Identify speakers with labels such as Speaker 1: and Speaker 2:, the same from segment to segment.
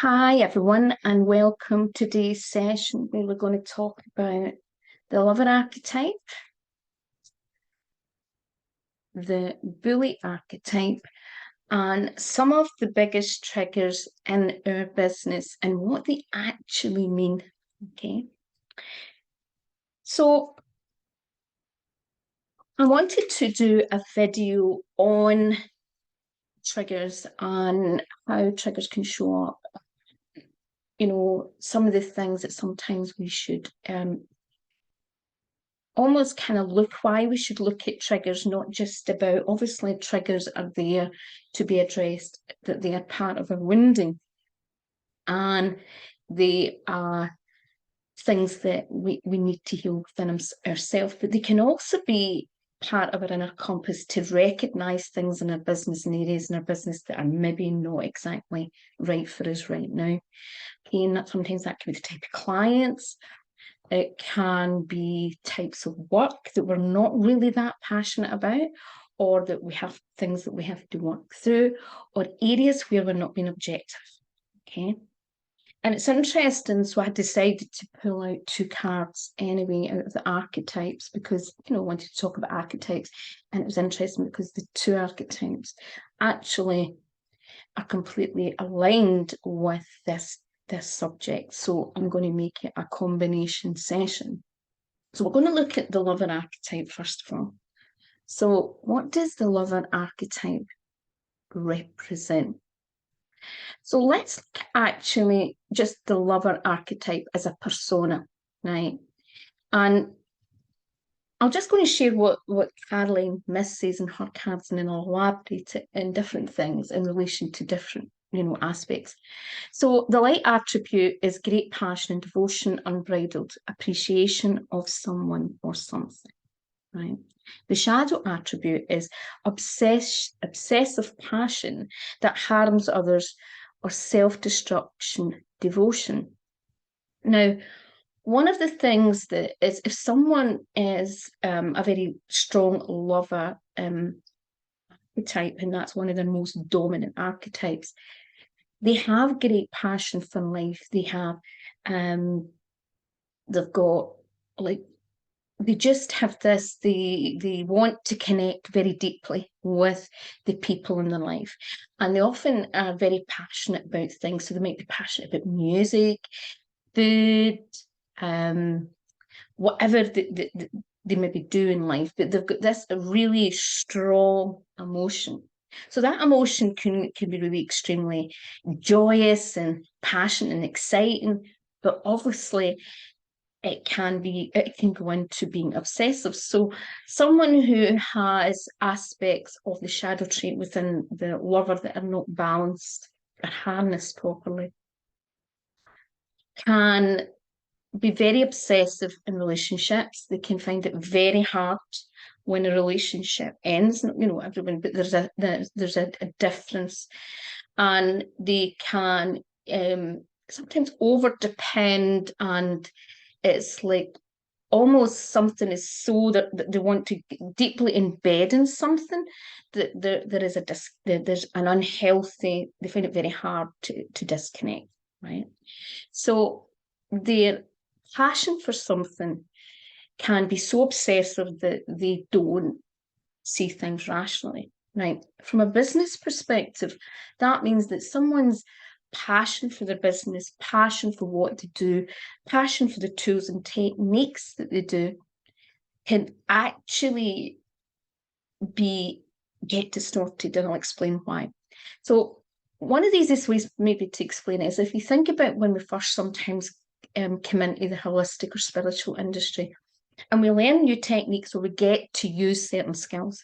Speaker 1: Hi, everyone, and welcome to today's session where we're going to talk about the lover archetype, the bully archetype, and some of the biggest triggers in our business and what they actually mean. Okay. So I wanted to do a video on triggers and how triggers can show up. Some of the things that sometimes we should almost kind of look why we should look at triggers, not just about, obviously triggers are there to be addressed, that they are part of our wounding and they are things that we need to heal within ourselves, but they can also be part of our inner compass to recognize things in our business and areas in our business that are maybe not exactly right for us right now. Okay, and that sometimes that can be the type of clients. It can be types of work that we're not really that passionate about, or that we have things that we have to work through, or areas where we're not being objective. Okay. And it's interesting. So I decided to pull out two cards anyway out of the archetypes because, I wanted to talk about archetypes. And it was interesting because the two archetypes actually are completely aligned with this subject. So I'm going to make it a combination session. So we're going to look at the lover archetype first of all. So what does the lover archetype represent? So let's look actually just the lover archetype as a persona, right? And I'm just going to share what Caroline misses in her cards, and then I'll elaborate it in different things in relation to different aspects. So the light attribute is great passion and devotion, unbridled appreciation of someone or something, right? The shadow attribute is obsessive passion that harms others or self-destruction, devotion. Now, one of the things that is, if someone is a very strong lover archetype, and that's one of the most dominant archetypes, they have great passion for life. They have, they've got like, they just have this, they want to connect very deeply with the people in their life. And they often are very passionate about things. So they might be passionate about music, food, whatever they maybe do in life, but they've got this really strong emotion. So that emotion can be really extremely joyous and passionate and exciting, but obviously it can go into being obsessive. So someone who has aspects of the shadow trait within the lover that are not balanced or harnessed properly can be very obsessive in relationships. They can find it very hard when a relationship ends. Everyone, but there's a difference, and they can sometimes over depend, and it's like almost something is so that they want to deeply embed in something that there is there's an unhealthy. They find it very hard to disconnect, right? So their passion for something can be so obsessive that they don't see things rationally, right? From a business perspective, that means that someone's passion for their business, passion for what they do, passion for the tools and techniques that they do can actually get distorted, and I'll explain why. So one of the easiest ways maybe to explain it is if you think about when we first sometimes come into the holistic or spiritual industry and we learn new techniques or we get to use certain skills.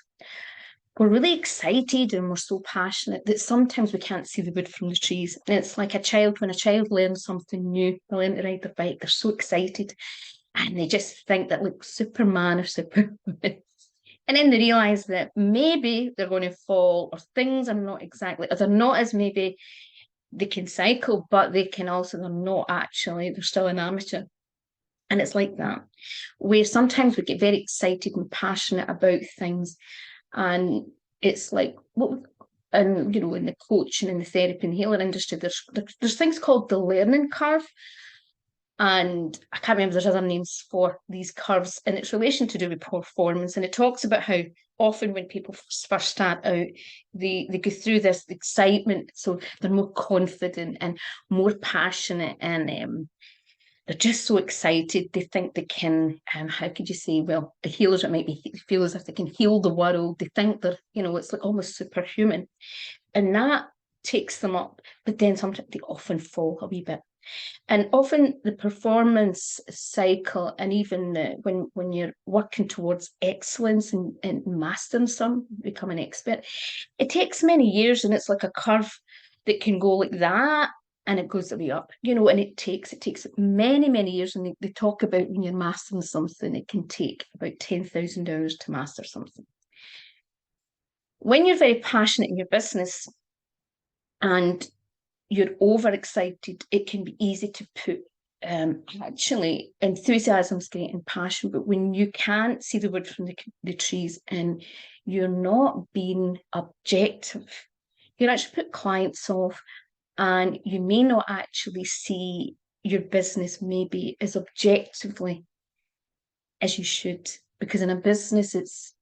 Speaker 1: We're really excited and we're so passionate that sometimes we can't see the wood from the trees. And it's like when a child learns something new, they learn to ride their bike, they're so excited and they just think that like Superman or Superwoman. And then they realise that maybe they're going to fall, or things are not exactly, or they're not as maybe they can cycle, but they're still an amateur. And it's like that, where sometimes we get very excited and passionate about things. And it's like, and in the coaching and the therapy and healing industry, there's things called the learning curve. And I can't remember, there's other names for these curves, and it's relation to do with performance. And it talks about how often when people first start out, they go through this excitement, so they're more confident and more passionate, and they're just so excited. They think they can, how could you say, well, the healers, it might be, feel as if they can heal the world. They think they're, it's like almost superhuman, and that takes them up. But then sometimes they often fall a wee bit. And often the performance cycle, and even when you're working towards excellence and mastering some, become an expert, it takes many years, and it's like a curve that can go like that, and it goes the way up, and it takes many, many years. And they talk about when you're mastering something, it can take about 10,000 hours to master something. When you're very passionate in your business and you're overexcited, it can be easy to put actually enthusiasm's great and passion, but when you can't see the wood from the trees and you're not being objective, you actually put clients off, and you may not actually see your business maybe as objectively as you should, because in a business, it's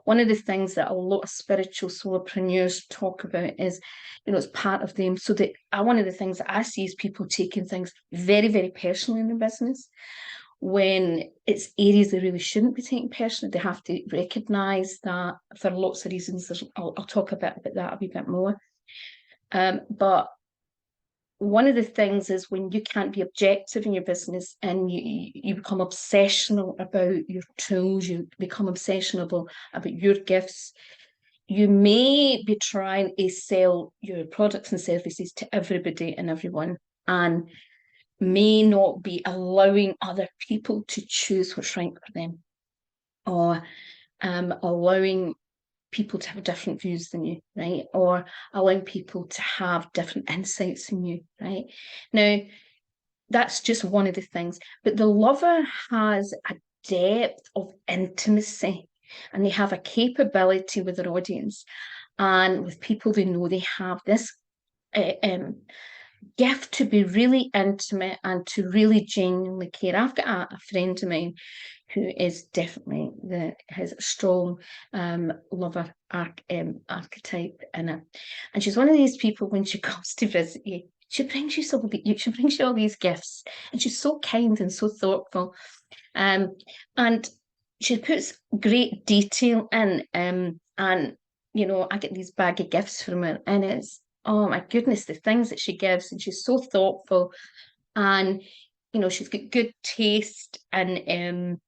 Speaker 1: one of the things that a lot of spiritual solopreneurs talk about is, it's part of them. So that one of the things that I see is people taking things very, very personally in the business, when it's areas they really shouldn't be taking personally. They have to recognize that for lots of reasons. I'll talk about that a wee bit more. But one of the things is when you can't be objective in your business, and you become obsessional about your tools, you become obsessional about your gifts, you may be trying to sell your products and services to everybody and everyone, and may not be allowing other people to choose what's right for them, or allowing people to have different views than you, right? Or allowing people to have different insights than you, right? Now, that's just one of the things. But the lover has a depth of intimacy, and they have a capability with their audience and with people they know. They have this gift to be really intimate and to really genuinely care. I've got a friend of mine who is definitely has a strong lover archetype in it, and she's one of these people, when she comes to visit you, she brings you all these gifts, and she's so kind and so thoughtful, and she puts great detail in, and I get these bag of gifts from her, and it's, oh my goodness, the things that she gives, and she's so thoughtful, and she's got good taste and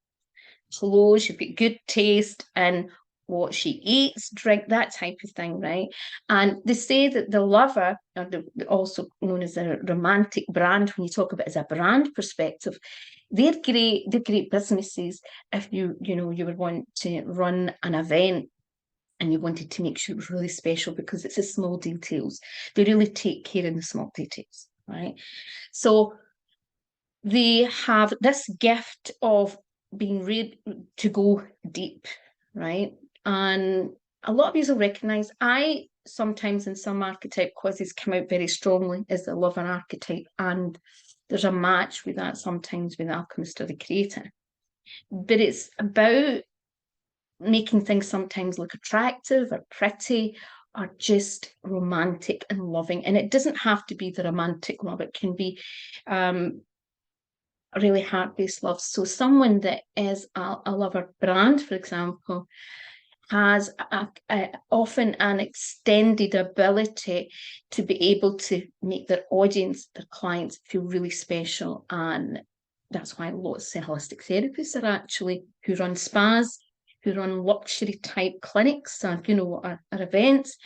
Speaker 1: clothes, she's got good taste in what she eats, drink, that type of thing, right? And they say that the lover, or also known as a romantic brand, when you talk about it as a brand perspective, they're great businesses if you would want to run an event and you wanted to make sure it was really special, because it's the small details. They really take care in the small details, right? So they have this gift of being ready to go deep, right? And a lot of you will recognize, I sometimes in some archetype quizzes come out very strongly as the lover archetype, and there's a match with that sometimes with the alchemist or the creator. But it's about making things sometimes look attractive or pretty or just romantic and loving. And it doesn't have to be the romantic love. It can be a really heart-based love. So someone that is a lover brand, for example, has often an extended ability to be able to make their audience, their clients, feel really special. And that's why lots of holistic therapists are actually, who run spas, who run luxury type clinics, or events,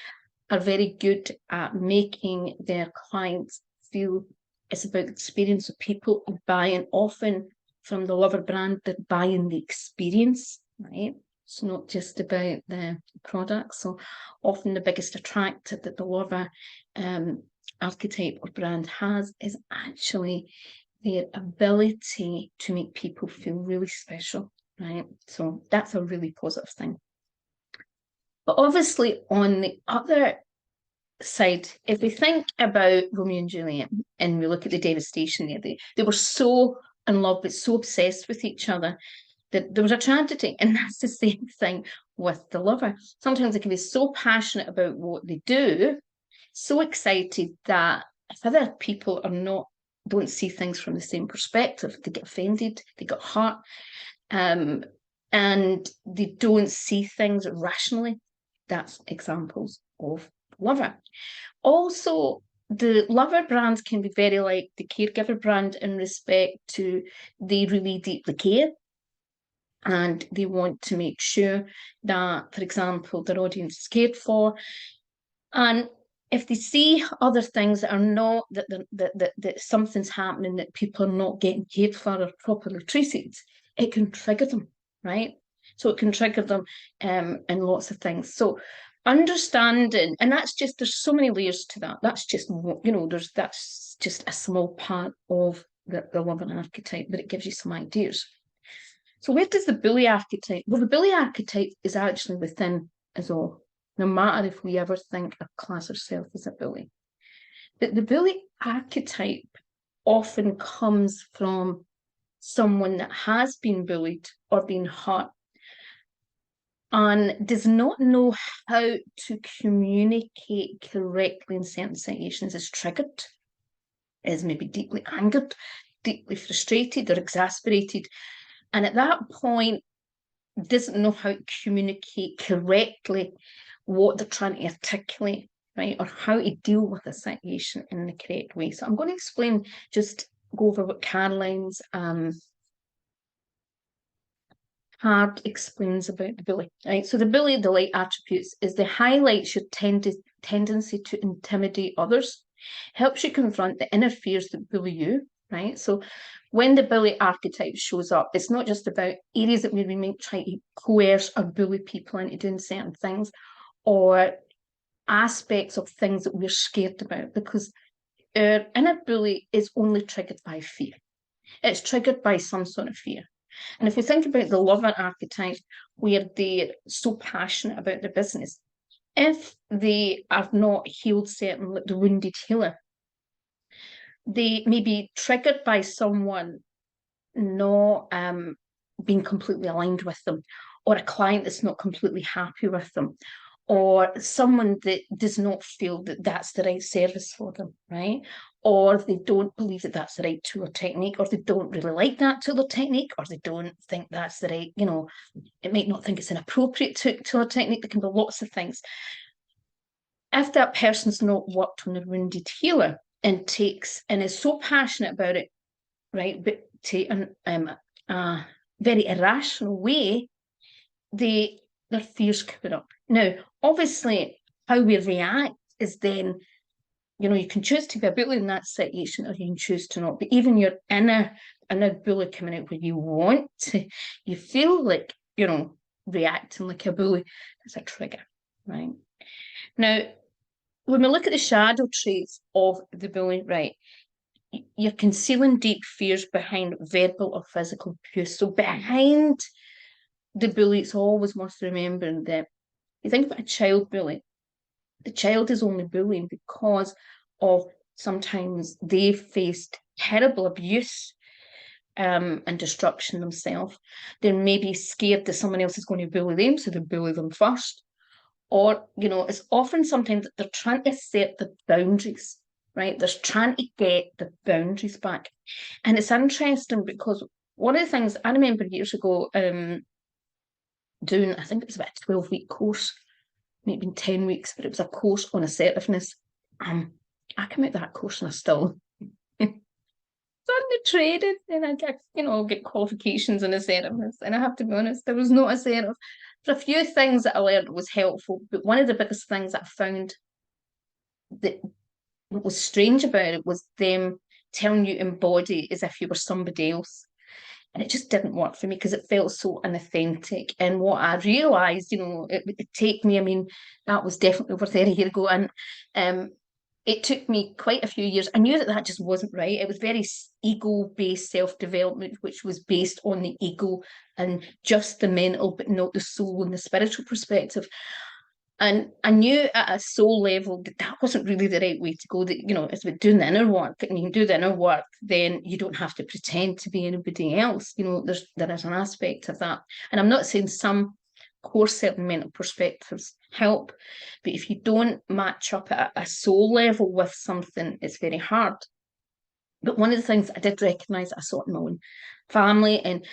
Speaker 1: are very good at making their clients feel it's about the experience. of people buying, often from the lover brand, they're buying the experience, right? It's not just about the product. So often the biggest attractor that the lover archetype or brand has is actually their ability to make people feel really special, right? So that's a really positive thing. But obviously, on the other side, if we think about Romeo and Juliet and we look at the devastation there, they were so in love, but so obsessed with each other that there was a tragedy. And that's the same thing with the lover. Sometimes they can be so passionate about what they do, so excited that if other people don't see things from the same perspective, they get offended, they get hurt, and they don't see things rationally. That's examples of lover. Also, the lover brands can be very like the caregiver brand in respect to they really deeply care and they want to make sure that, for example, their audience is cared for. And if they see other things that are not that something's happening, that people are not getting cared for or properly treated, it can trigger them, right? So it can trigger them in lots of things. So understanding, and there's so many layers to that. That's just, that's just a small part of the loving archetype, but it gives you some ideas. So where does the bully archetype? Well, the bully archetype is actually within us all, no matter if we ever think or class ourselves as a bully. But the bully archetype often comes from someone that has been bullied or been hurt and does not know how to communicate correctly in certain situations, is triggered, is maybe deeply angered, deeply frustrated or exasperated. And at that point, doesn't know how to communicate correctly what they're trying to articulate, right? Or how to deal with a situation in the correct way. So I'm going to go over what Caroline's card explains about the bully, right? So the bully, the light attributes, is the highlights your tendency to intimidate others, helps you confront the inner fears that bully you, right? So when the bully archetype shows up, it's not just about areas that we might try to coerce or bully people into doing certain things, or aspects of things that we're scared about, because our inner bully is only triggered by fear. It's triggered by some sort of fear. And if we think about the lover archetype, where they're so passionate about their business, if they are not healed certain, like the wounded healer, they may be triggered by someone not being completely aligned with them, or a client that's not completely happy with them, or someone that does not feel that that's the right service for them, right? Or they don't believe that that's the right tool or technique, or they don't really like that tool or technique, or they don't think that's the right, it might not think it's an appropriate tool or technique. There can be lots of things. If that person's not worked on a wounded healer and is so passionate about it, right, but to a very irrational way, their fears come up. Now, obviously, how we react is then, you can choose to be a bully in that situation, or you can choose to not. But even your inner bully coming out where you want to, you feel like, reacting like a bully, that's a trigger, right? Now, when we look at the shadow traits of the bully, right, you're concealing deep fears behind verbal or physical abuse. So behind the bully, it's always worth remembering that you think about a child bully, the child is only bullying because of sometimes they've faced terrible abuse and destruction themselves. They're maybe scared that someone else is going to bully them, so they bully them first. Or, it's often sometimes that they're trying to set the boundaries, right? They're trying to get the boundaries back. And it's interesting because one of the things I remember years ago doing, I think it was about a 12-week course, maybe 10 weeks, but it was a course on assertiveness. I came out that course and I still done the training, and I get qualifications in assertiveness. And I have to be honest, there was not assertive. There's a few things that I learned was helpful, but one of the biggest things that I found that was strange about it was them telling you embody as if you were somebody else. And it just didn't work for me because it felt so unauthentic. And what I realised, it take me, that was definitely over 30 years ago. And it took me quite a few years. I knew that just wasn't right. It was very ego-based self-development, which was based on the ego and just the mental, but not the soul and the spiritual perspective. And I knew at a soul level that that wasn't really the right way to go. That, you know, it's about doing the inner work. And you can do the inner work, then you don't have to pretend to be anybody else. You know, there is an aspect of that. And I'm not saying some core certain mental perspectives help, but if you don't match up at a soul level with something, it's very hard. But one of the things I did recognise, I saw it in my own family, and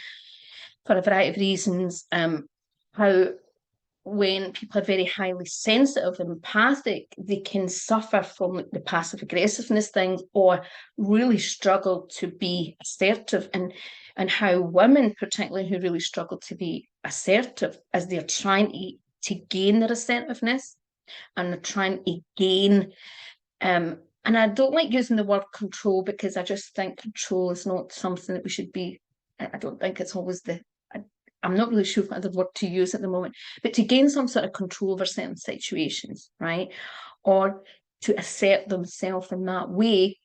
Speaker 1: for a variety of reasons, how when people are very highly sensitive and empathic, they can suffer from the passive aggressiveness things or really struggle to be assertive, and how women, particularly who really struggle to be assertive as they're trying to gain their assertiveness, and they're trying to gain and I don't like using the word control, because I just think control is not something that we should be. I don't think it's always I'm not really sure what other word to use at the moment, but to gain some sort of control over certain situations, right? Or to assert themselves in that way,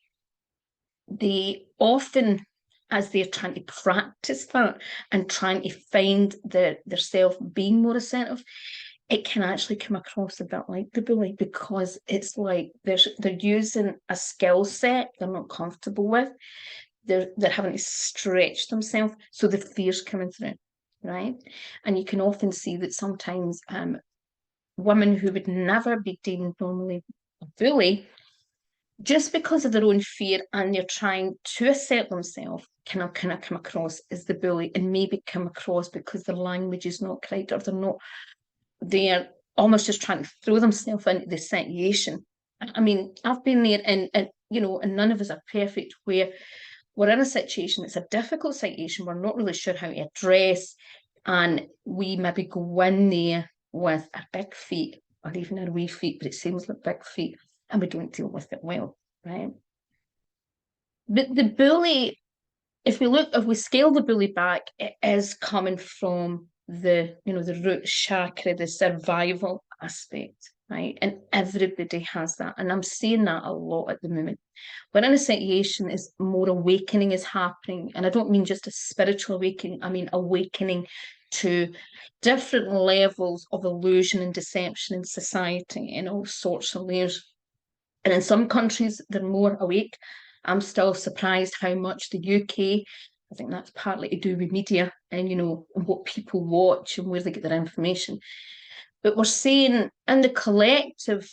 Speaker 1: they often, as they're trying to practice that and trying to find their self being more assertive, it can actually come across a bit like the bully, because it's like they're using a skill set they're not comfortable with. They're having to stretch themselves, so the fear's coming through, right? And you can often see that sometimes women who would never be deemed normally a bully, just because of their own fear and they're trying to assert themselves, can kind of come across as the bully, and maybe come across because their language is not correct, or they're almost just trying to throw themselves into the situation. I mean, I've been there, and you know, and none of us are perfect, where we're in a situation, it's a difficult situation, we're not really sure how to address, and we maybe go in there with our big feet, or even our wee feet, but it seems like big feet, and we don't deal with it well, right? But the bully, if we scale the bully back, it is coming from the, you know, the root chakra, the survival aspect, right? And everybody has that. And I'm seeing that a lot at the moment. We're in a situation is more awakening is happening. And I don't mean just a spiritual awakening, I mean awakening to different levels of illusion and deception in society in all sorts of layers. And in some countries, they're more awake. I'm still surprised how much the UK, I think that's partly to do with media and, you know, what people watch and where they get their information. But we're seeing in the collective,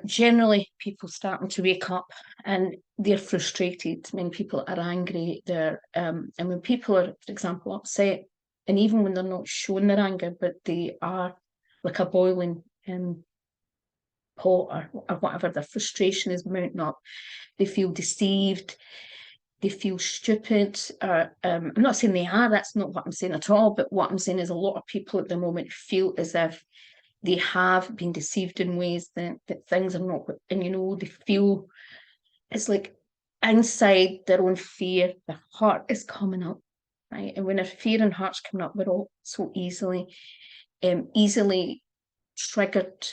Speaker 1: generally people starting to wake up, and they're frustrated. Many people are angry. And when people are, for example, upset, and even when they're not showing their anger, but they are like a boiling pot, or whatever, their frustration is mounting up. They feel deceived, they feel stupid. I'm not saying they are, that's not what I'm saying at all, but what I'm saying is a lot of people at the moment feel as if they have been deceived in ways that things are not, and you know, they feel it's like inside their own fear, their heart is coming up, right? And when our fear and heart's coming up, we're all so easily triggered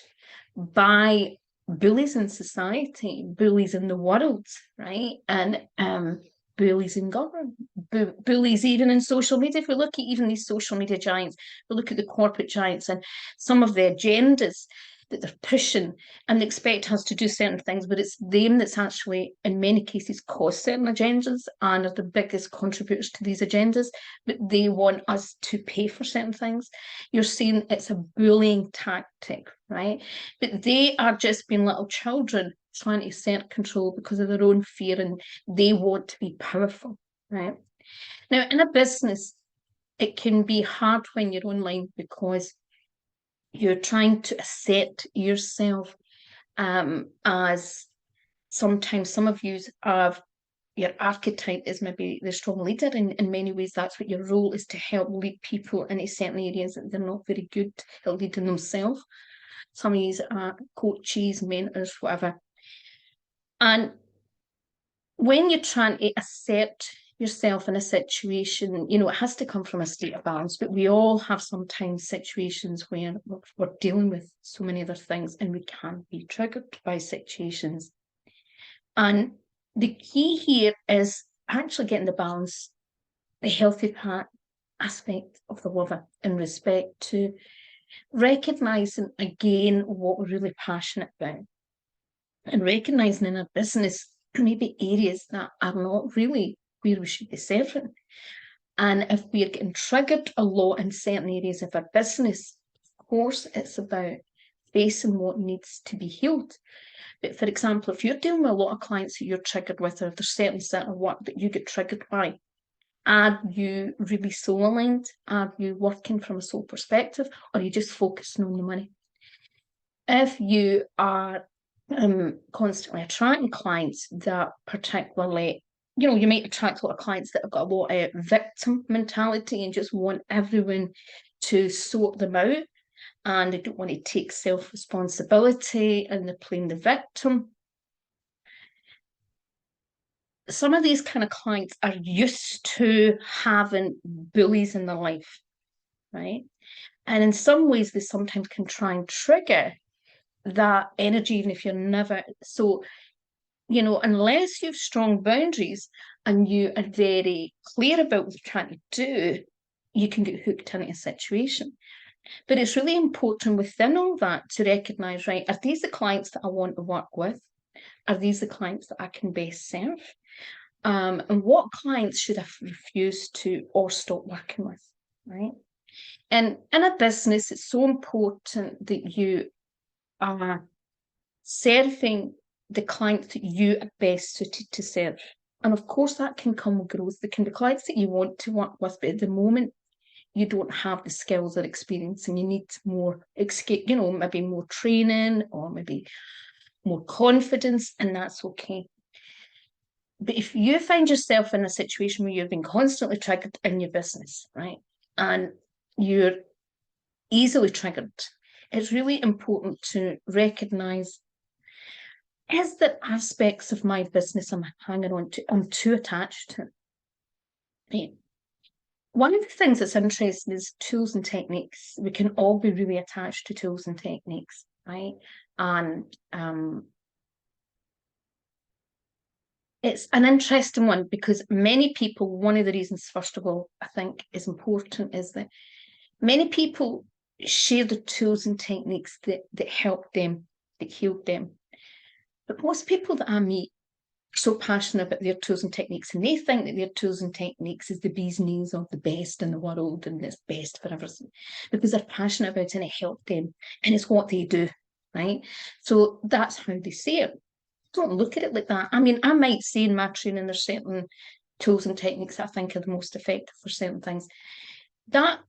Speaker 1: by bullies in society, bullies in the world, right? And bullies in government, bullies even in social media. If we look at even these social media giants, we look at the corporate giants and some of the agendas that they're pushing, and they expect us to do certain things, but it's them that's actually, in many cases, cause certain agendas and are the biggest contributors to these agendas, but they want us to pay for certain things. You're seeing it's a bullying tactic, right? But they are just being little children trying to assert control because of their own fear, and they want to be powerful, right? Now, in a business, it can be hard when you're online because you're trying to assert yourself, as sometimes some of you have your archetype is maybe the strong leader. In many ways, that's what your role is, to help lead people in certain areas that they're not very good at leading themselves. Some of these are coaches, mentors, whatever. And when you're trying to assert yourself in a situation, you know, it has to come from a state of balance, but we all have sometimes situations where we're dealing with so many other things and we can be triggered by situations. And the key here is actually getting the balance, the healthy part aspect of the lover in respect to Recognizing again what we're really passionate about, and recognizing in our business maybe areas that are not really where we should be serving. And if we're getting triggered a lot in certain areas of our business, of course, it's about facing what needs to be healed. But for example, if you're dealing with a lot of clients that you're triggered with, or there's certain set of work that you get triggered by, are you really soul aligned? Are you working from a soul perspective, or are you just focusing on the money? If you are constantly attracting clients that particularly, you might attract a lot of clients that have got a lot of victim mentality and just want everyone to sort them out, and they don't want to take self-responsibility and they're playing the victim. Some of these kind of clients are used to having bullies in their life, right? And in some ways, they sometimes can try and trigger that energy, even if you're never. So, unless you have strong boundaries and you are very clear about what you're trying to do, you can get hooked into a situation. But it's really important within all that to recognize, right, are these the clients that I want to work with? Are these the clients that I can best serve? And what clients should I refuse to or stop working with, right? And in a business, it's so important that you are serving the clients that you are best suited to serve. And of course, that can come with growth. There can be clients that you want to work with, but at the moment, you don't have the skills or experience and you need more, maybe more training or maybe more confidence, and that's okay. But if you find yourself in a situation where you're being constantly triggered in your business, right, and you're easily triggered, it's really important to recognize, is there aspects of my business I'm hanging on to, I'm too attached to? Right. One of the things that's interesting is tools and techniques. We can all be really attached to tools and techniques, right? And it's an interesting one because many people, one of the reasons, first of all, I think is important is that many people share the tools and techniques that help them, that healed them. But most people that I meet are so passionate about their tools and techniques, and they think that their tools and techniques is the bee's knees of the best in the world and it's best for everything because they're passionate about it and it helped them and it's what they do, right? So that's how they see it. Don't look at it like that. I mean, I might say in my training there's certain tools and techniques that I think are the most effective for certain things. That,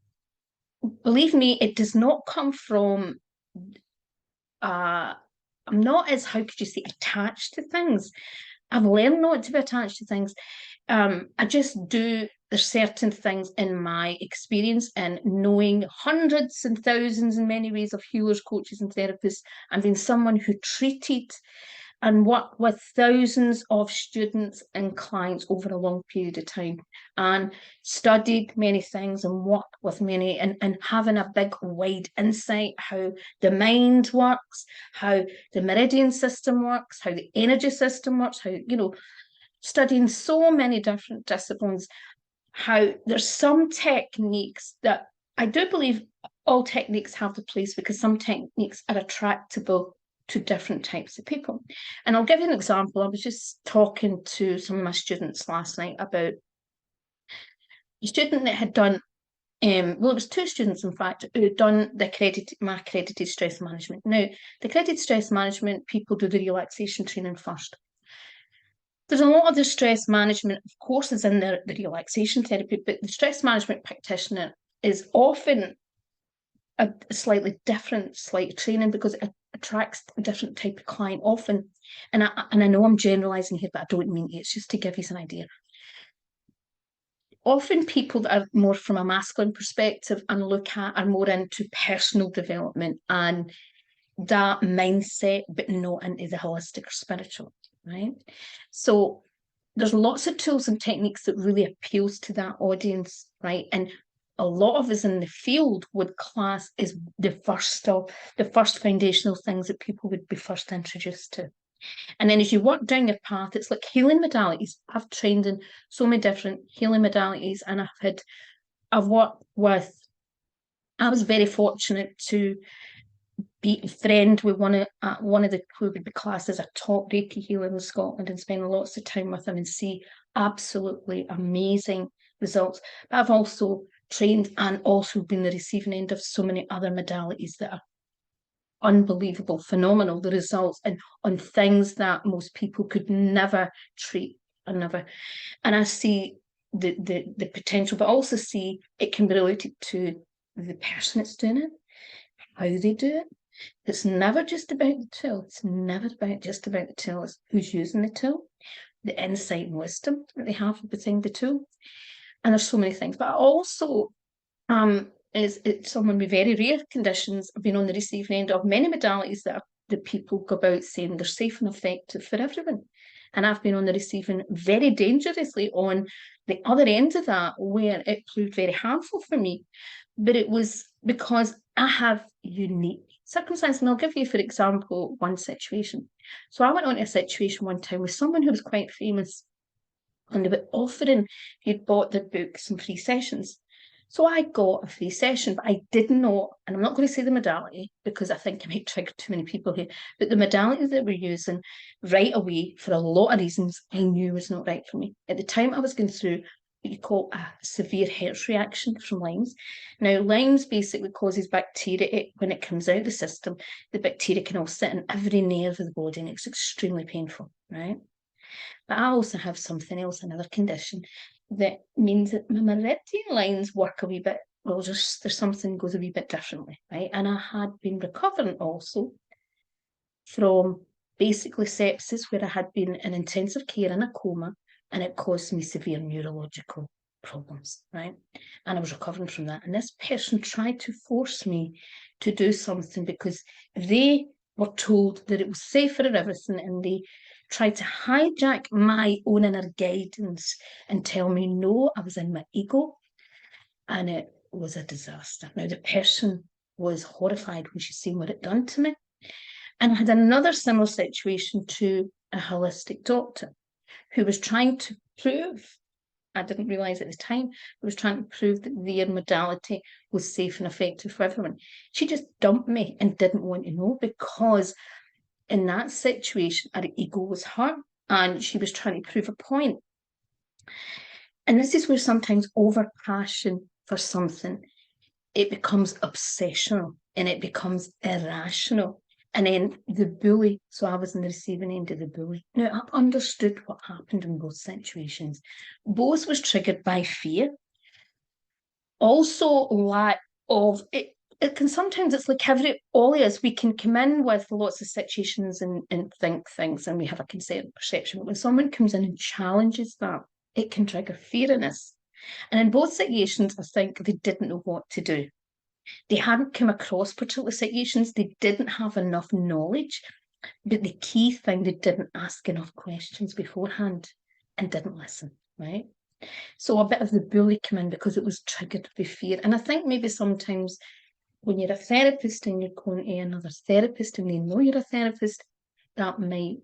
Speaker 1: believe me, it does not come from I'm not as, how could you say, attached to things. I've learned not to be attached to things. I just do, there's certain things in my experience and knowing hundreds and thousands in many ways of healers, coaches and therapists, and being someone who treated and worked with thousands of students and clients over a long period of time and studied many things and worked with many and having a big wide insight how the mind works, how the meridian system works, how the energy system works, how, studying so many different disciplines, how there's some techniques that I do believe all techniques have the place because some techniques are attractable to different types of people. And I'll give you an example. I was just talking to some of my students last night about a student that had done, well, it was two students, in fact, who had done my accredited stress management. Now, the accredited stress management, people do the relaxation training first. There's a lot of the stress management, of course, is in the relaxation therapy, but the stress management practitioner is often a slightly different training because it attracts a different type of client often. And I know I'm generalizing here, but I don't mean it. It's just to give you an idea. Often people that are more from a masculine perspective and are more into personal development and that mindset, but not into the holistic or spiritual, right? So there's lots of tools and techniques that really appeals to that audience, right? And a lot of us in the field would class is the first foundational things that people would be first introduced to. And then as you work down your path, it's like healing modalities. I've trained in so many different healing modalities and I've worked with I was very fortunate to be a friend with one of the who would be classed as a top Reiki healer in Scotland, and spend lots of time with him and see absolutely amazing results. But I've also trained and also been the receiving end of so many other modalities that are unbelievable, phenomenal, the results, and on things that most people could never treat and never. And I see the potential, but also see it can be related to the person that's doing it, how they do it. It's never just about the tool. It's never just about the tool. It's who's using the tool, the insight and wisdom that they have within the tool. And there's so many things. But also, is someone with very rare conditions. I've been on the receiving end of many modalities that people go about saying they're safe and effective for everyone. And I've been on the receiving very dangerously on the other end of that, where it proved very harmful for me. But it was because I have unique circumstances. And I'll give you, for example, one situation. So I went on to a situation one time with someone who was quite famous, and they were offering, if you'd bought their book, some free sessions. So I got a free session, but I did not, and I'm not going to say the modality because I think I might trigger too many people here, but the modality that we're using right away, for a lot of reasons, I knew was not right for me. At the time, I was going through what you call a severe Hertz reaction from Lyme's. Now, Lyme's basically causes bacteria. When it comes out of the system, the bacteria can all sit in every nerve of the body, and it's extremely painful, right? But I also have something else, another condition, that means that my meridian lines work a wee bit, well, just there's something goes a wee bit differently, right? And I had been recovering also from basically sepsis, where I had been in intensive care in a coma, and it caused me severe neurological problems, right? And I was recovering from that. And this person tried to force me to do something because they were told that it was safer and everything, and they tried to hijack my own inner guidance and tell me no, I was in my ego, and it was a disaster. Now, the person was horrified when she seen what it done to me. And I had another similar situation to a holistic doctor who was trying to prove, I didn't realise at the time, who was trying to prove that their modality was safe and effective for everyone. She just dumped me and didn't want to know, because in that situation, her ego was hurt and she was trying to prove a point. And this is where sometimes over passion for something, it becomes obsessional and it becomes irrational. And then the bully, so I was in the receiving end of the bully. Now, I understood what happened in both situations. Both was triggered by fear. Also, lack of it. It can sometimes, it's like all of us, we can come in with lots of situations and think things, and we have a concerned perception. But when someone comes in and challenges that, it can trigger fear in us. And in both situations, I think they didn't know what to do. They hadn't come across particular situations. They didn't have enough knowledge. But the key thing, they didn't ask enough questions beforehand and didn't listen, right? So a bit of the bully came in because it was triggered by fear. And I think maybe sometimes when you're a therapist and you're going to another therapist and they know you're a therapist, that might,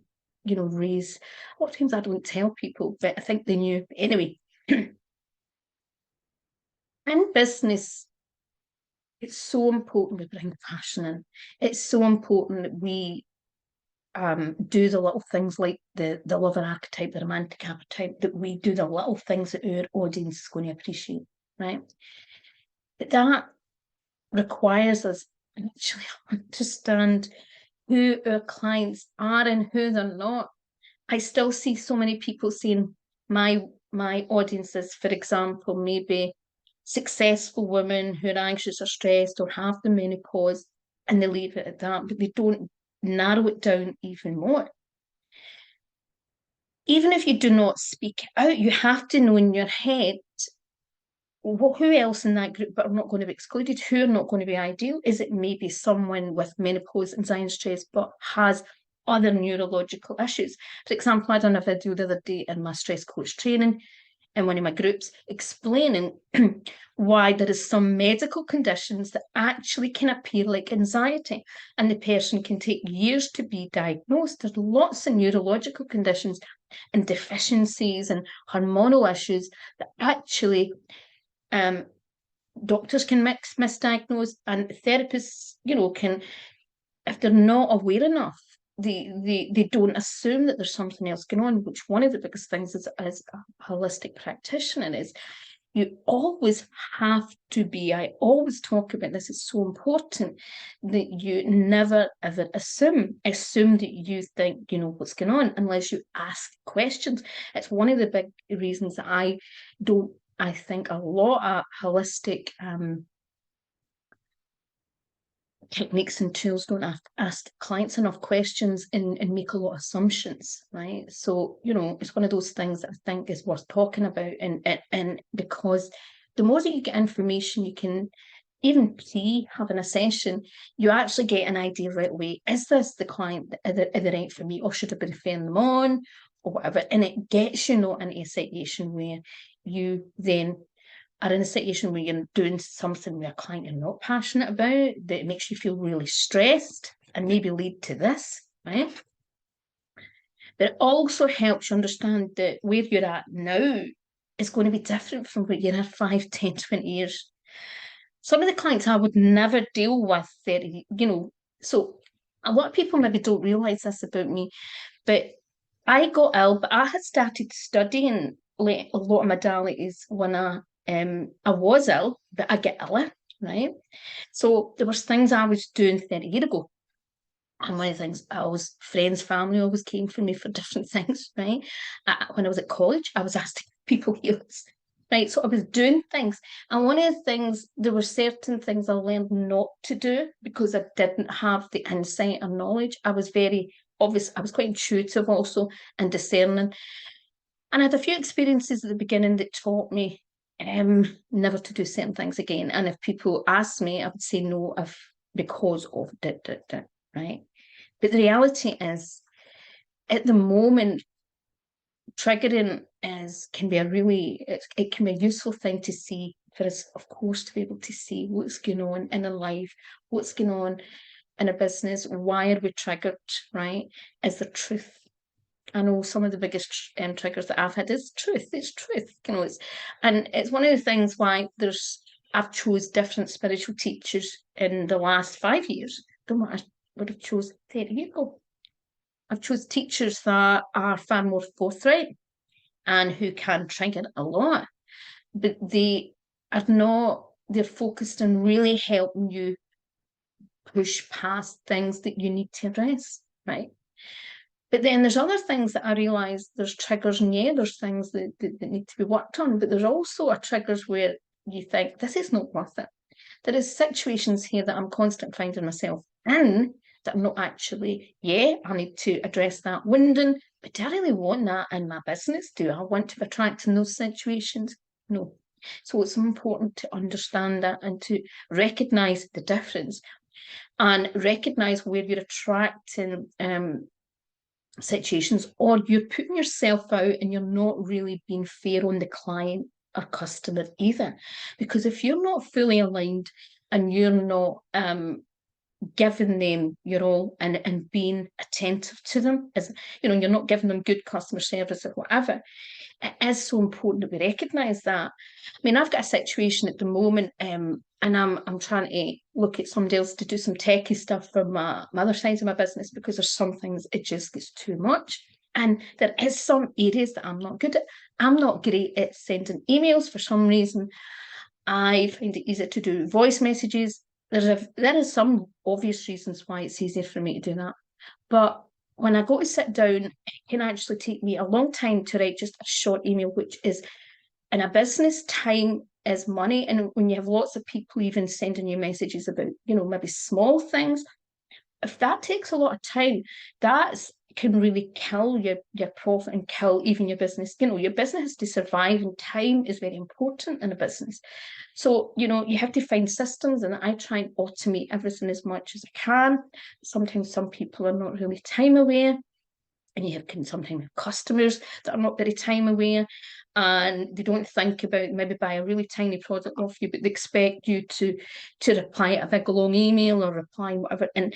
Speaker 1: raise, a lot of times I don't tell people, but I think they knew. Anyway, in business, it's so important we bring passion in. It's so important that we do the little things like the lover archetype, the romantic archetype, that we do the little things that our audience is going to appreciate, right? But that requires us to actually understand who our clients are and who they're not. I still see so many people saying my audiences, for example, maybe successful women who are anxious or stressed or have the menopause, and they leave it at that, but they don't narrow it down even more. Even if you do not speak out, you have to know in your head, well, who else in that group but are not going to be excluded? Who are not going to be ideal? Is it maybe someone with menopause, anxiety, and stress, but has other neurological issues? For example, I done a video the other day in my stress coach training in one of my groups explaining why there is some medical conditions that actually can appear like anxiety, and the person can take years to be diagnosed. There's lots of neurological conditions and deficiencies and hormonal issues that actually doctors can misdiagnose, and therapists, can, if they're not aware enough, they don't assume that there's something else going on, which one of the biggest things is, as a holistic practitioner, is you always have to be, I always talk about this, it's so important that you never ever assume that you think you know what's going on unless you ask questions. It's one of the big reasons that I think a lot of holistic techniques and tools don't ask clients enough questions and make a lot of assumptions, right? So, it's one of those things that I think is worth talking about. And because the more that you get information, you can, even having a session, you actually get an idea right away. Is this the client the right for me, or should I be referring them on, or whatever? And it gets you not into a situation where you then are in a situation where you're doing something with a client you're not passionate about, that makes you feel really stressed and maybe lead to this, right? But it also helps you understand that where you're at now is going to be different from where you're at 5, 10, 20 years. Some of the clients I would never deal with 30, so a lot of people maybe don't realise this about me, but I got ill, but I had started studying like a lot of modalities when I was ill, but I get iller, right? So there was things I was doing 30 years ago. And one of the things, friends, family always came for me for different things, right? When I was at college, I was asking people healers, right? So I was doing things. And one of the things, there were certain things I learned not to do because I didn't have the insight or knowledge. I was very obvious, I was quite intuitive also and discerning. And I had a few experiences at the beginning that taught me never to do certain things again. And if people asked me, I would say no, because of right? But the reality is, at the moment, triggering can be it can be a useful thing to see, for us, of course, to be able to see what's going on in a life, what's going on in a business, why are we triggered, right? Is there truth? I know some of the biggest triggers that I've had is truth. It's truth, and it's one of the things why I've chose different spiritual teachers in the last 5 years than what I would have chose 30 years ago. I've chose teachers that are far more forthright and who can trigger a lot, but they are not. They're focused on really helping you push past things that you need to address, right? But then there's other things that I realise there's triggers, and there's things that need to be worked on, but there's also triggers where you think, this is not worth it. There is situations here that I'm constantly finding myself in that I'm not actually, I need to address that wounding, but do I really want that in my business? Do I want to be attracted in those situations? No. So it's important to understand that and to recognise the difference and recognise where you're attracting situations, or you're putting yourself out and you're not really being fair on the client or customer either. Because if you're not fully aligned and you're not giving them your all and being attentive to them, as you're not giving them good customer service or whatever, it is so important that we recognise that. I mean, I've got a situation at the moment, and I'm trying to look at somebody else to do some techie stuff for my other side of my business, because there's some things it just gets too much. And there is some areas that I'm not good at. I'm not great at sending emails for some reason. I find it easier to do voice messages. There is some obvious reasons why it's easier for me to do that. But when I go to sit down, it can actually take me a long time to write just a short email, which is, in a business, time is money. And when you have lots of people even sending you messages about, maybe small things, if that takes a lot of time, that can really kill your profit and kill even your business. Your business has to survive, and time is very important in a business. So, you have to find systems, and I try and automate everything as much as I can. Sometimes some people are not really time aware, and you can sometimes have customers that are not very time aware, and they don't think about maybe buy a really tiny product off you, but they expect you to reply a big long email or reply whatever. And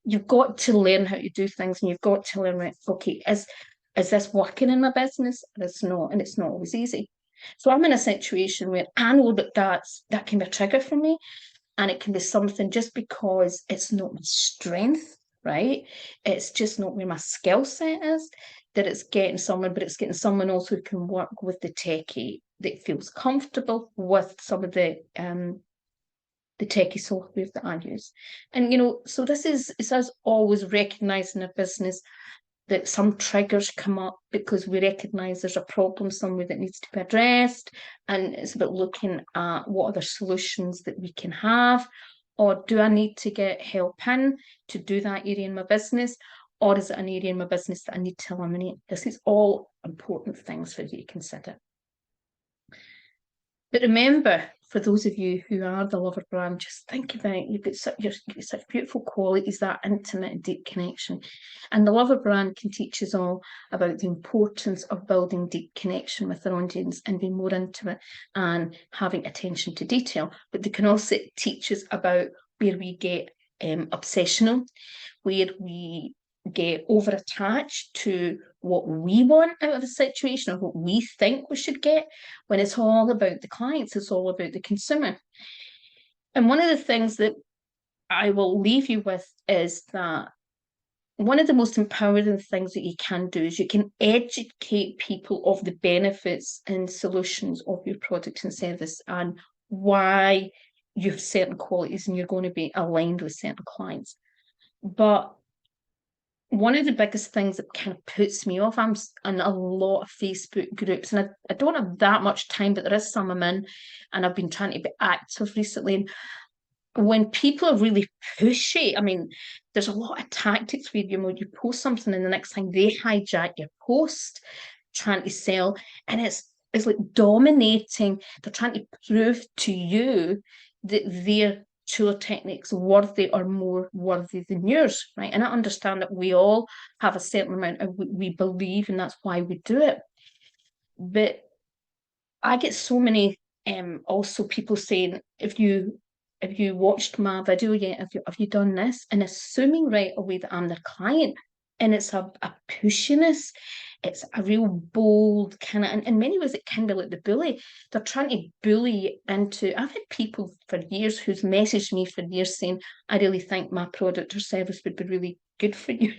Speaker 1: you've got to learn how to do things, and you've got to learn, okay, is this working in my business? Or it's not, and it's not always easy. So I'm in a situation where I know that that can be a trigger for me, and it can be something just because it's not my strength, right? It's just not where my skill set is, that it's getting someone, but it's getting someone else who can work with the techie that feels comfortable with some of the techie software that I use. And so it's us always recognizing a business that some triggers come up because we recognize there's a problem somewhere that needs to be addressed. And it's about looking at what other solutions that we can have. Or do I need to get help in to do that area in my business? Or is it an area in my business that I need to eliminate? This is all important things for you to consider. But remember, for those of you who are the lover brand, just think about you've got such beautiful qualities, that intimate and deep connection. And the lover brand can teach us all about the importance of building deep connection with our audience and being more intimate and having attention to detail. But they can also teach us about where we get obsessional, where we get over attached to what we want out of a situation or what we think we should get, when it's all about the clients, it's all about the consumer. And one of the things that I will leave you with is that one of the most empowering things that you can do is you can educate people of the benefits and solutions of your product and service and why you have certain qualities and you're going to be aligned with certain clients. But one of the biggest things that kind of puts me off, I'm in a lot of Facebook groups, and I don't have that much time, but there is some I'm in, and I've been trying to be active recently. And when people are really pushy, I mean, there's a lot of tactics where you post something and the next thing they hijack your post, trying to sell, and it's like dominating. They're trying to prove to you that their tool techniques worthy or more worthy than yours, right? And I understand that we all have a certain amount of we believe, and that's why we do it. But I get so many also people saying, if you watched my video yet, have you done this? And assuming right away that I'm their client. And it's a pushiness. It's a real bold kind of, and in many ways it can be like the bully. They're trying to bully into, I've had people for years who's messaged me for years saying, I really think my product or service would be really good for you.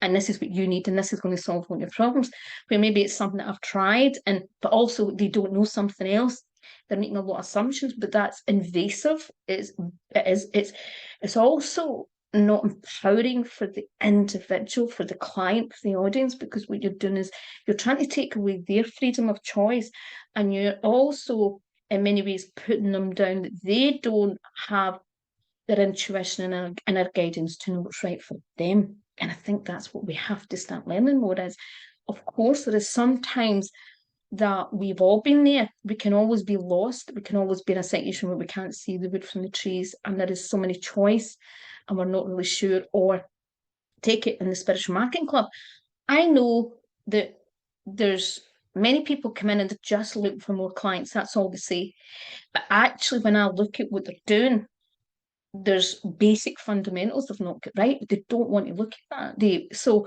Speaker 1: And this is what you need, and this is going to solve all your problems. Where maybe it's something that I've tried, but also they don't know something else. They're making a lot of assumptions, but that's invasive. It's also not empowering for the individual, for the client, for the audience, because what you're doing is you're trying to take away their freedom of choice, and you're also in many ways putting them down, that they don't have their intuition and our guidance to know what's right for them. And I think that's what we have to start learning more is, of course, there is sometimes that we've all been there. We can always be lost. We can always be in a situation where we can't see the wood from the trees, and there is so many choice and we're not really sure. Or take it in the spiritual marketing club. I know that there's many people come in and they're just looking for more clients. That's all they say. But actually, when I look at what they're doing, there's basic fundamentals they've not got right, but they don't want to look at that.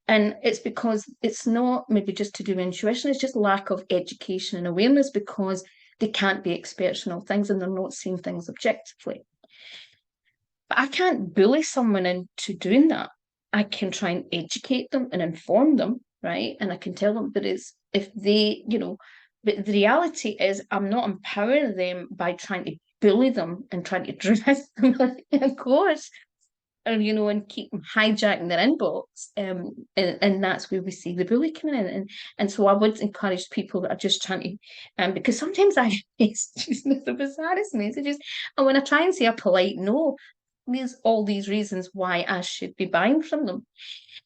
Speaker 1: And it's because it's not maybe just to do with intuition, it's just lack of education and awareness, because they can't be experts in all things and they're not seeing things objectively. But I can't bully someone into doing that. I can try and educate them and inform them, right? And I can tell them that it's if they, but the reality is I'm not empowering them by trying to bully them and trying to dress them of course, or and keep them hijacking their inbox. And that's where we see the bully coming in. And so I would encourage people that are just trying to, because sometimes I it's just the bizarrest messages. And when I try and say a polite no, there's all these reasons why I should be buying from them.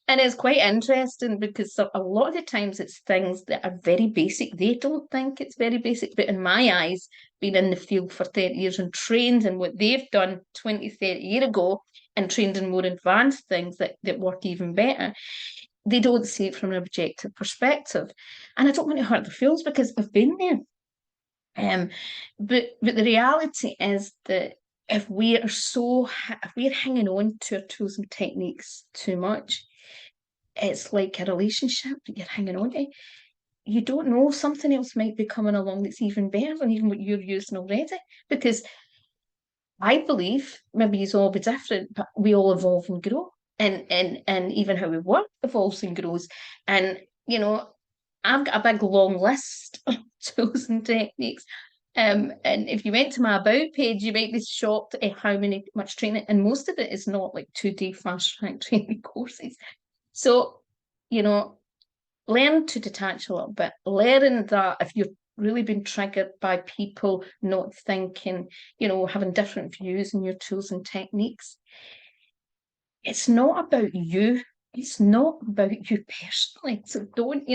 Speaker 1: And it's quite interesting because a lot of the times it's things that are very basic. They don't think it's very basic, but in my eyes, being in the field for 30 years and trained in what they've done 20, 30 years ago and trained in more advanced things that work even better, they don't see it from an objective perspective. And I don't want to hurt the feelings because I've been there. But the reality is that if we're hanging on to our tools and techniques too much, it's like a relationship that you're hanging on to. you don't know, something else might be coming along that's even better than even what you're using already. Because I believe maybe it's all be different, but we all evolve and grow. And even how we work evolves and grows. And I've got a big long list of tools and techniques. And if you went to my about page, you might be shocked at how much training, and most of it is not like 2-day fast track training courses. So, learn to detach a little bit. Learn that if you've really been triggered by people not thinking, having different views on your tools and techniques, it's not about you. It's not about you personally. So don't,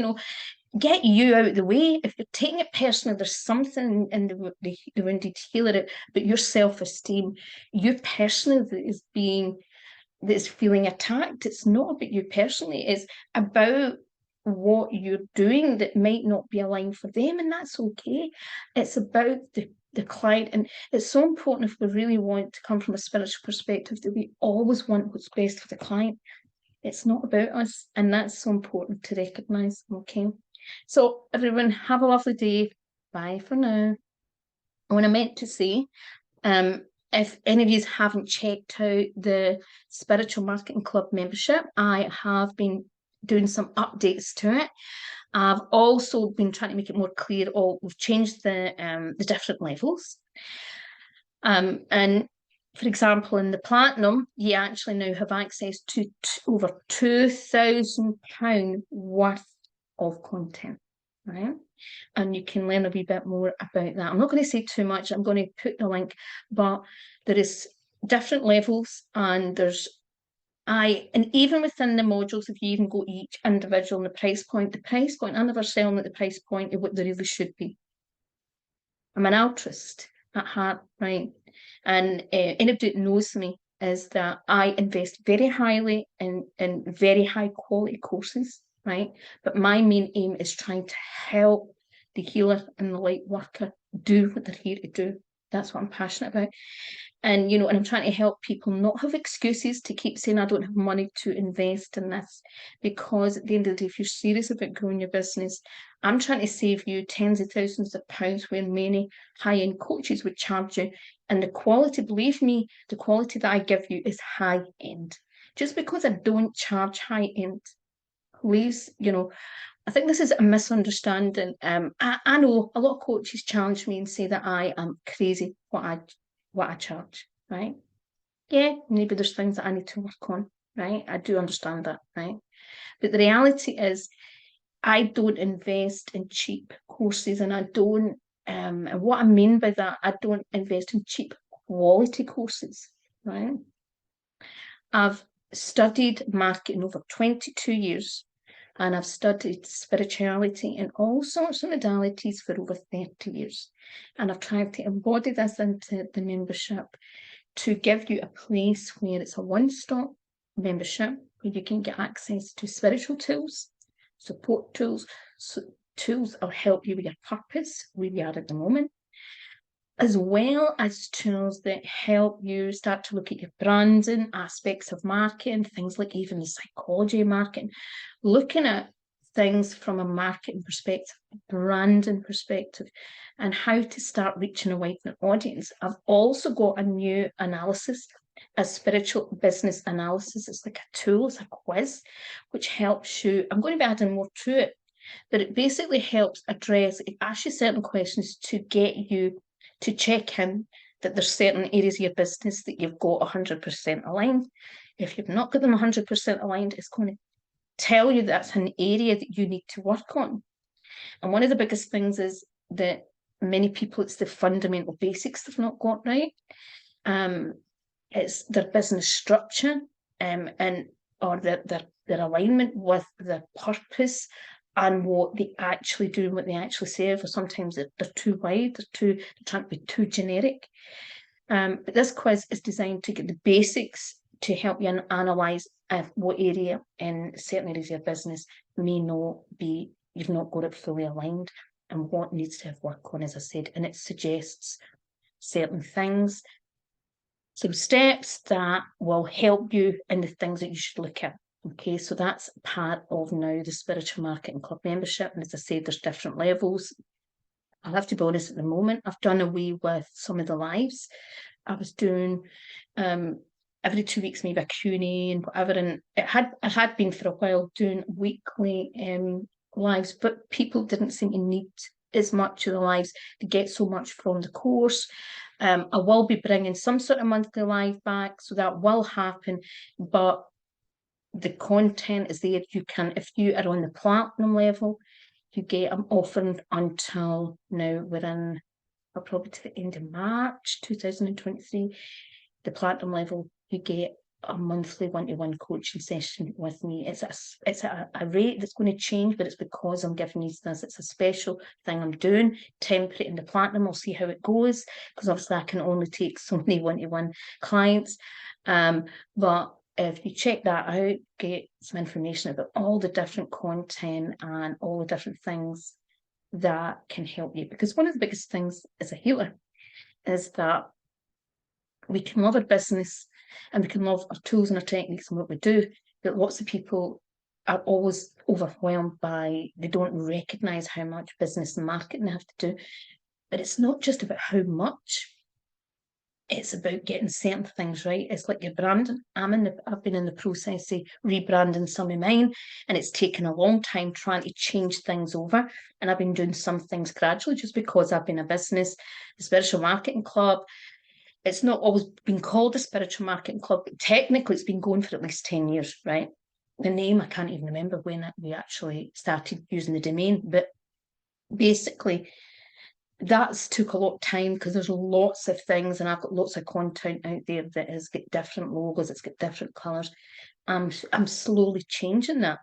Speaker 1: get you out of the way. If you're taking it personally, there's something in the wounded healer it, but your self-esteem, you personally that's feeling attacked. It's not about you personally. It's about what you're doing that might not be aligned for them, and that's okay. It's about the client, and it's so important if we really want to come from a spiritual perspective that we always want what's best for the client. It's not about us, and that's so important to recognize. Okay, so everyone, have a lovely day. Bye for now. What I meant to say, if any of you haven't checked out the Spiritual Marketing Club membership, I have been doing some updates to it. I've also been trying to make it more clear. We've changed the different levels. And for example, in the Platinum, you actually now have access to over £2,000 worth of content, right? And you can learn a wee bit more about that. I'm not going to say too much. I'm going to put the link, but there is different levels, and and even within the modules, if you even go each individual in the price point, I never sell them at the price point of what they really should be. I'm an altruist at heart, right? And anybody that knows me is that I invest very highly in very high quality courses, right? But my main aim is trying to help the healer and the light worker do what they're here to do. That's what I'm passionate about. And and I'm trying to help people not have excuses to keep saying I don't have money to invest in this, because at the end of the day, if you're serious about growing your business, I'm trying to save you tens of thousands of pounds where many high-end coaches would charge you. And the quality, believe me, the quality that I give you is high-end. Just because I don't charge high-end, please, I think this is a misunderstanding. I know a lot of coaches challenge me and say that I am crazy what I charge, right? Yeah, maybe there's things that I need to work on, right? I do understand that, right? But the reality is, I don't invest in cheap courses, and I don't, and what I mean by that, I don't invest in cheap quality courses, right? I've studied marketing over 22 years, and I've studied spirituality in all sorts of modalities for over 30 years. And I've tried to embody this into the membership to give you a place where it's a one-stop membership where you can get access to spiritual tools, support tools, tools that will help you with your purpose, where you are at the moment, as well as tools that help you start to look at your branding, aspects of marketing, things like even the psychology of marketing, looking at things from a marketing perspective, branding perspective, and how to start reaching a wider audience. I've also got a new analysis, a spiritual business analysis. It's like a tool, it's a quiz, which helps you. I'm going to be adding more to it, but it basically helps address, it asks you certain questions to get you to check in that there's certain areas of your business that you've got 100% aligned. If you've not got them 100% aligned, it's going to tell you that's an area that you need to work on. And one of the biggest things is that many people, it's the fundamental basics they've not got right. It's their business structure, or their alignment with the purpose and what they actually do and what they actually serve. Or sometimes they're too wide, they're trying to be too generic. But this quiz is designed to get the basics to help you analyse what area in certain areas of your business may not be, you've not got it fully aligned, and what needs to have work on, as I said. And it suggests certain things, some steps that will help you in the things that you should look at. Okay, so that's part of now the Spiritual Marketing Club membership. And as I said, there's different levels. I'll have to be honest, at the moment, I've done away with some of the lives. I was doing every 2 weeks, maybe a Q&A and whatever. And it had been for a while doing weekly lives, but people didn't seem to need as much of the lives to get so much from the course. I will be bringing some sort of monthly live back, so that will happen, but the content is there. You can, if you are on the platinum level, you get, I'm offering until now, we're in probably to the end of March 2023, the platinum level, you get a monthly one-to-one coaching session with me. It's a rate that's going to change, but it's because I'm giving you this. It's a special thing I'm doing, temporary in the platinum. I'll see how it goes, because obviously I can only take so many one-to-one clients. But if you check that out, get some information about all the different content and all the different things that can help you. Because one of the biggest things as a healer is that we can love our business and we can love our tools and our techniques and what we do, but lots of people are always overwhelmed by, they don't recognize how much business and marketing they have to do. But it's not just about how much, it's about getting certain things right. It's like your branding. I've been in the process of rebranding some of mine, and it's taken a long time trying to change things over. And I've been doing some things gradually just because I've been a business. The Spiritual Marketing Club, it's not always been called the Spiritual Marketing Club, but technically it's been going for at least 10 years, right? The name, I can't even remember when we actually started using the domain, but basically that's took a lot of time because there's lots of things, and I've got lots of content out there that has got different logos, it's got different colours. I'm slowly changing that.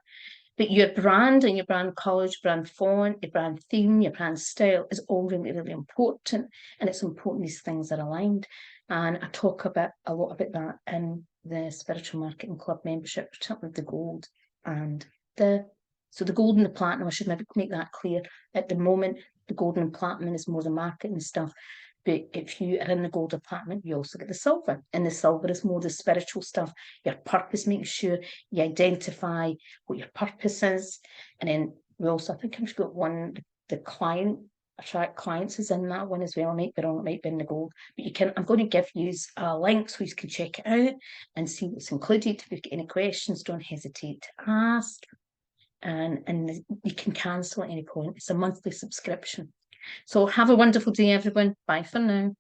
Speaker 1: But your brand and your brand colours, brand font, your brand theme, your brand style is all really, really important. And it's important these things are aligned. And I talk a lot about that in the Spiritual Marketing Club membership, particularly the gold and the gold and the platinum. I should maybe make that clear. At the moment, the gold and platinum is more the marketing stuff. But if you are in the gold department, you also get the silver. And the silver is more the spiritual stuff, your purpose, making sure you identify what your purpose is. And then we also, I think I've got one, the client, attract clients is in that one as well. It might be wrong, it might be in the gold. But you can, I'm going to give you a link so you can check it out and see what's included. If you've got any questions, don't hesitate to ask. And you can cancel at any point. It's a monthly subscription. So have a wonderful day, everyone. Bye for now.